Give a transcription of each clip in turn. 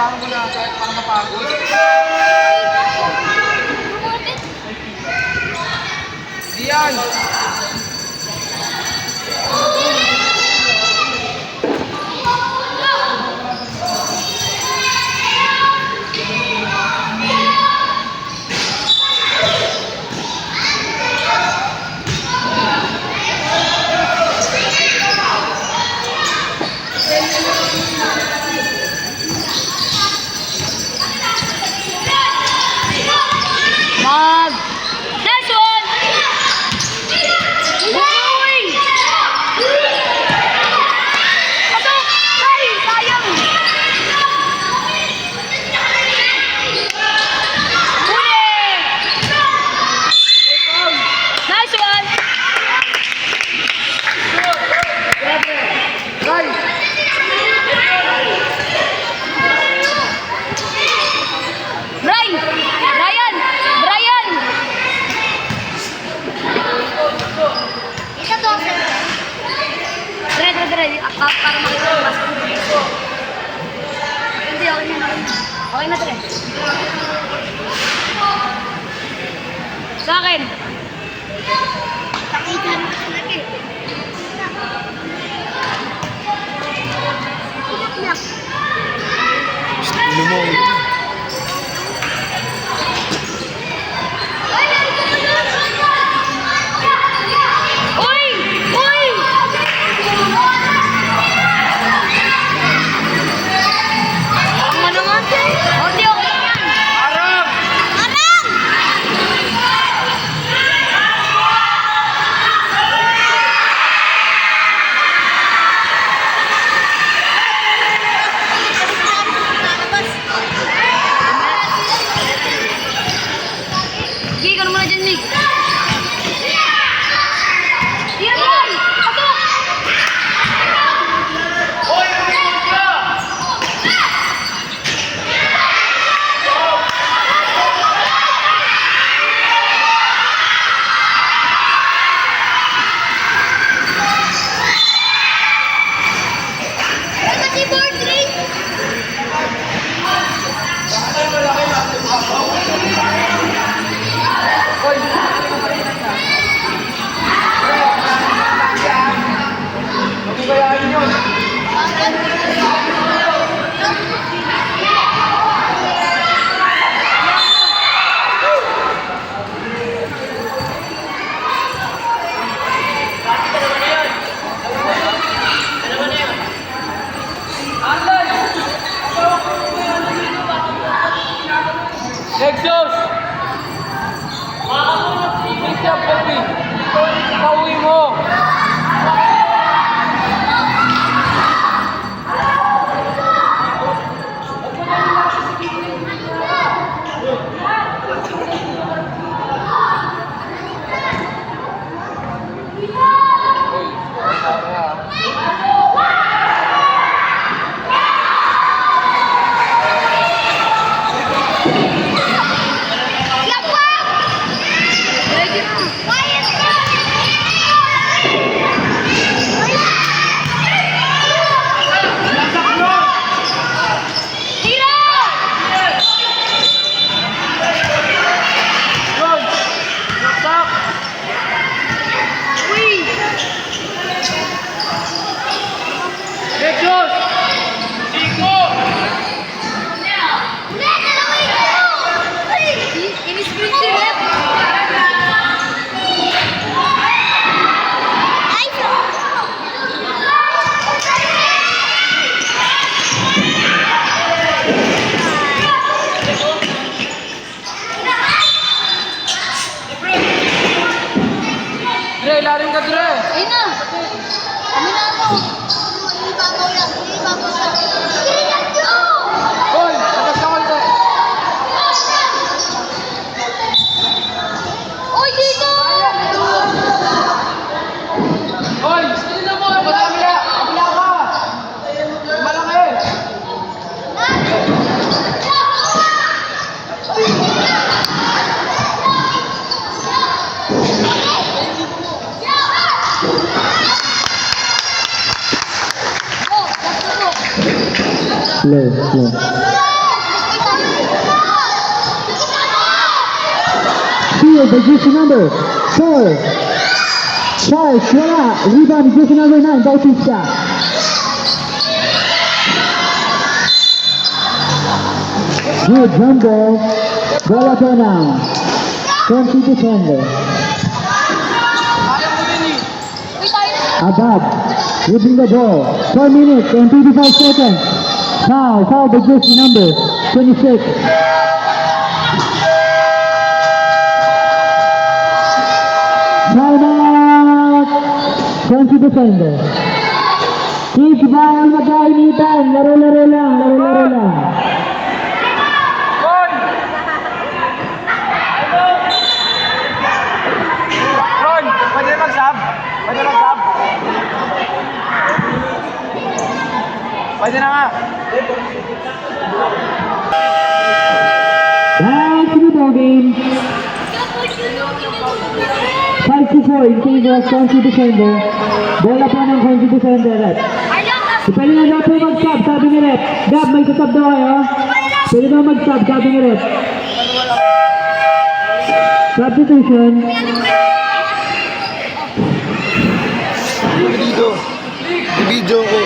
kailangan mo na kahit para mapagod. Diyan! Para makita yung basket. Hindi, okay na. Okay na, Tre. Sa akin. Nakita na lagi. Ano mo? Nexus! Bigyan siya, baby. Pauwi mo. Lalim ka, Dre! Ayun na! Kami na ako! Ibabaw lang! Ibabaw lang! Hoy! Tagas ka konti! Uy, dito! Hoy! Sino mo? Kabila! Kabila ka! Malaki! Slow. Steal by jersey number 4. Charles, wala. Rebound, jersey number 9, Bautista. Good jump ball. Bola po ng Conti defender. Kaya mo yun eh. Uy, tayo na. Abab, dribbling the ball. 4 minutes and 25 seconds. Foul by jersey number 26. Timeout! Conti defender. Kids, bawal magkainitan. Laro-laro lang, laro-laro lang. Ron! Ron, pwede mag-sub? Pwede mag-sub? Pwede na nga. Back to the ball game. 5-4 in favor of Conti defender. Bola po ng Conti defender, Rep. Pwede na daw po mag-sub, sabi ni Rep. Gab, may sasub daw kayo? Pwede daw mag-sub, sabi ni Rep. Substitution. Dito. Video ko.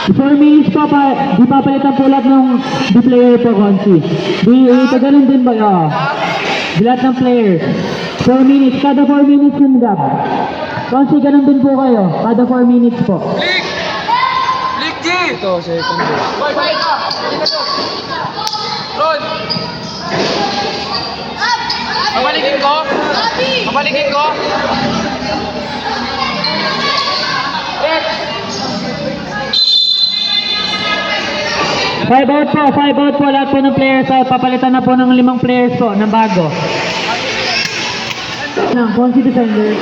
Before minutes po di papalitan po lahat ng di player po, Conti. Ito ganun din ba? Di lahat ng player. 4 minutes, kada 4 minutes yung Gab. Conti, ganun din po kayo. Kada 4 minutes po. Lik! Lik, G! Ito, second ball. Boy, boy ka! Dito to. Ron! Pabalikin ko? Pabalikin ko? Rik! 5 out po lahat po ng players. Papalitan na po ng 5 players po ng bago. Ng Conti defender.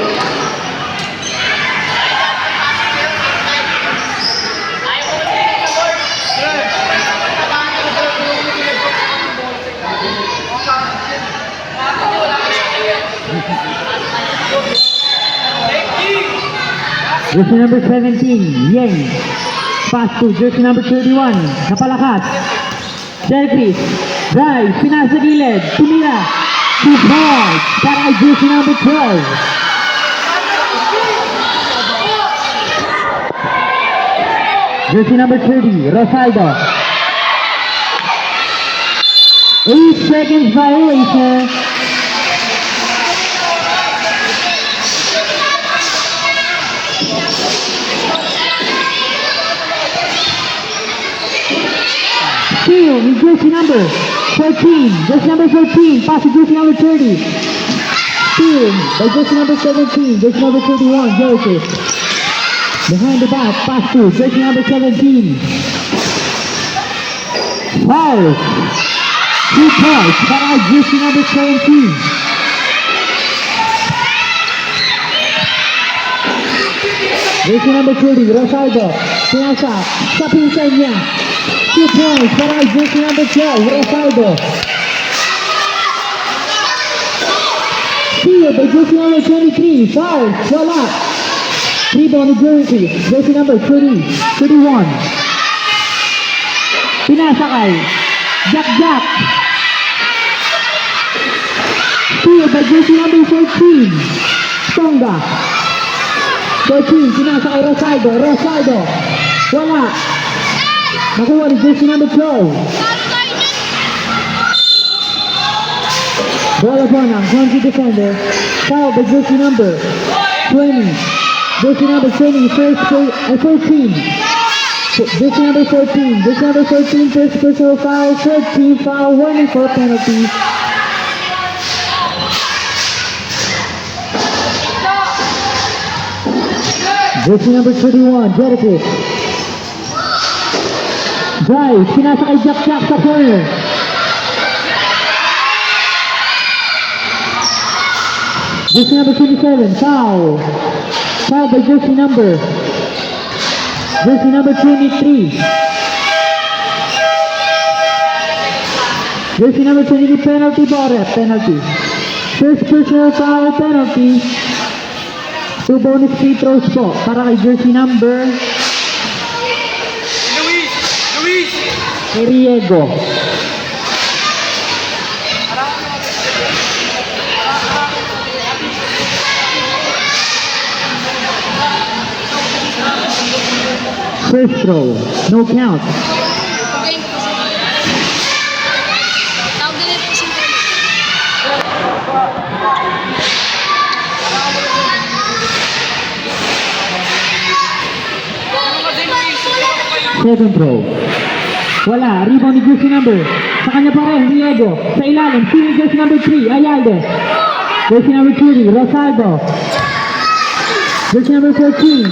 Jersey number 17, Yang. Pass to jersey number 31, napalakas. Delpis, drive, pinas sa gilid, tumira. Two balls, para kay jersey number 12. Jersey number 30, Rosaldo. 8 seconds violation. Steal with jersey number 14. Jersey number 14. Pass to jersey number 30. Steal by jersey number 17. Jersey number 31. Joseph. Behind the back. Pass to jersey number 17. Foul. 2 points para jersey number 17. Jersey number 30. Rosaldo. Pinasa. Sa pinsan niya. 2 points para jersey number 12, Rosaldo. Steal by jersey number 23, foul, wala. Rebound jersey number 30, 31. Pinasa kay Jack. Steal by jersey number 14, Tonga. 14, pinasa kay Rosaldo. Wala. Nakuha ni jersey number 12. Bola po ng Conti defender. Foul by jersey number 20. Jersey number 20, 14. Jersey number 14. Jersey number 14, first personal foul. 13 foul, warning for penalty. Jersey number 31, Jericho. Drive, pinasa kay Jack sa corner. Jersey number 27, foul. Foul by jersey number 23. Jersey number 22, penalty po, ref, penalty. First personal foul, penalty. 2 bonus free throws po para kay jersey number Luis! kay Riego. First throw, no count. Tawag din po si Second throw. Wala, rebound ni jersey number. Sa kanya pa rin, Diego. Sa ilalim, sino jersey number 3, Ayalde. Jersey number 30, Rosaldo. Jersey number 14.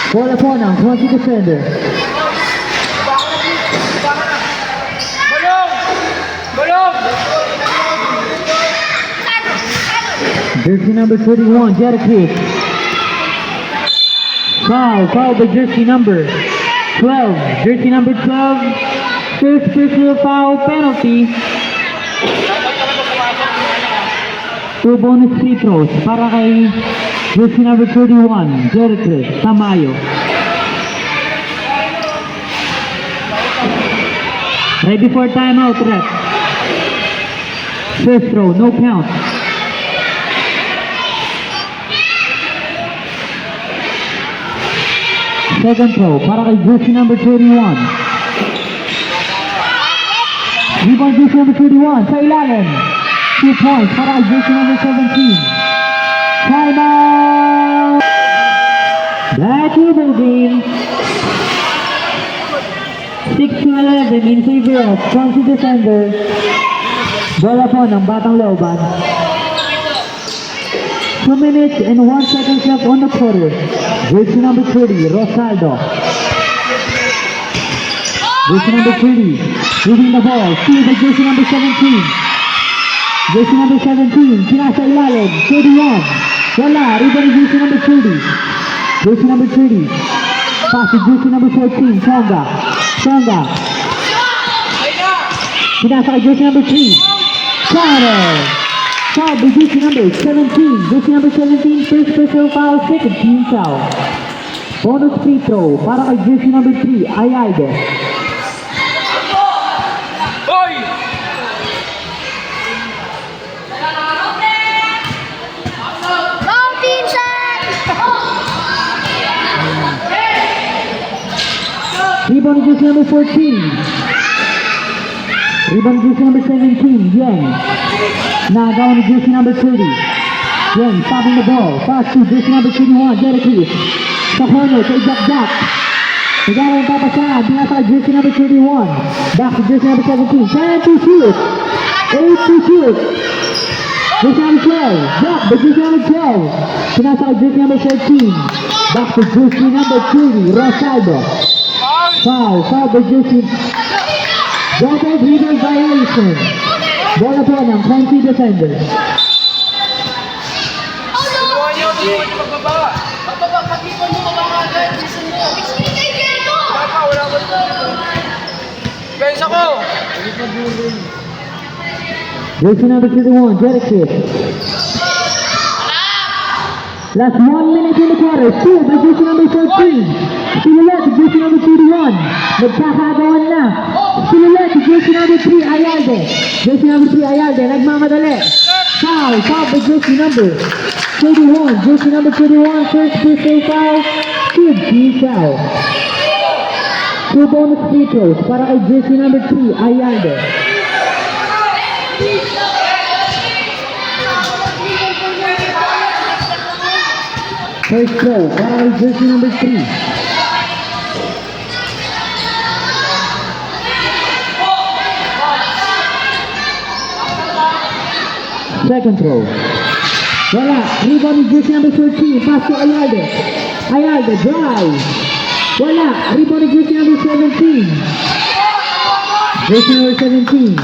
Bola po ng Quancy defender. Balong! Jersey number 31, Jericho. Foul by jersey number 12. Jersey number 12, first personal foul penalty. 2 bonus free throws para kay jersey number 31, Jericho Tamayo. Ready for timeout, ref. First throw, no count. Second throw para kay jersey number 31. Rebound jersey number 31 sa ilalim. 2 points para kay jersey number 17. Timeout! Black Ribbon game. 6-11 in favor of Quancy defender. Bola po ng Batang Looban. 2 minutes and 1 second left on the quarter. Jersey number 30, Rosaldo. Jersey number 30, moving the ball. See the jersey number 17. Jersey number 17, pinasa ilalim. 31. Wala, rebound jersey number 30. Jersey number 30. Pass to jersey number 14, Songa. Pinasa kay jersey number 3. Counter. Foul by jersey number 17. Jersey number 17, first personal foul, second team foul. Bonus free throw para kay jersey number 3, Ayalde. Hoy! Wrong team shot! Rebound jersey number 14. Rebound jersey number 17, Yang. Nagawa ni jersey number 30. Yang stopping the ball. Pass to jersey number 21, Jericho. Sa corner, kay Jack. Nagawa yung papasahan. Pinasa kay jersey number 31. Back to jersey number 17. 10 to shoot. 8 to shoot. Jersey number 12. Jack, by jersey number 12. Pinasa kay jersey number 13. Back to jersey number 30, Rosaldo. Foul by jersey. Double dribble violation. Bola po ng Quancy defender. Tulungan niyo magbaba. Magbaba, pag-ipon mo mababa agad. Wala ko. Pensa ko! Jersey number 31, Jericho. Last 1 minute in the quarter. Still by jersey number 14. Sinulat to jersey number 31. Nagkakagawan na. Sinulat to jersey number 3, Ayalde. Jersey number 3, Ayalde. Nagmamadali. Foul by jersey number 31. Jersey number 31, first personal foul. Third team foul. 2 bonus free throws para kay jersey number 3, Ayalde. First throw para kay jersey number 3. Second throw. Wala. Rebound ni jersey number 14. Pass to Ayalde. Ayalde drive. Wala. Rebound ni jersey number 17. Jersey number 17.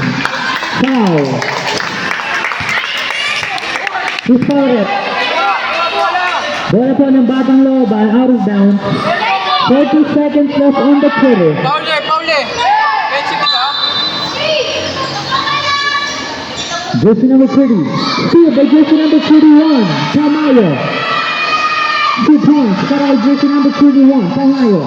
Foul. He's fouled it. Bola po ng Batang Looban, out of bounds. 30 seconds left on the quarter. Paule! Pensi ka? Jersey number 30. Steal by jersey number 31. Tamayo. 2 points. Para kay jersey number 31. Tamayo.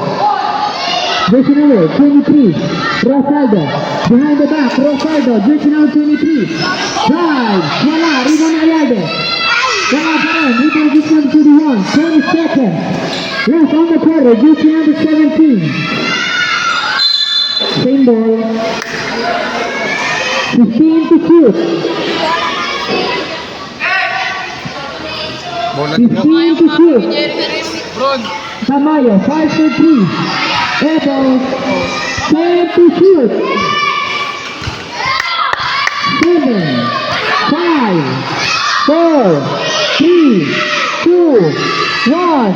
Jersey number 23. Rosaldo. Behind the back. Rosaldo. Jersey number 23. Drive. Wala. Rebound na Ayalde. Wala pa rin. Rebound jersey number 31. 20 seconds. Left on the quarter. Jersey number 17. Same ball. 15 to shoot. Bola 15 to shoot. Bron. Tamayo, 5 for 3. Edo, 10 to shoot. 7, 5, 4, 3, 2, 1.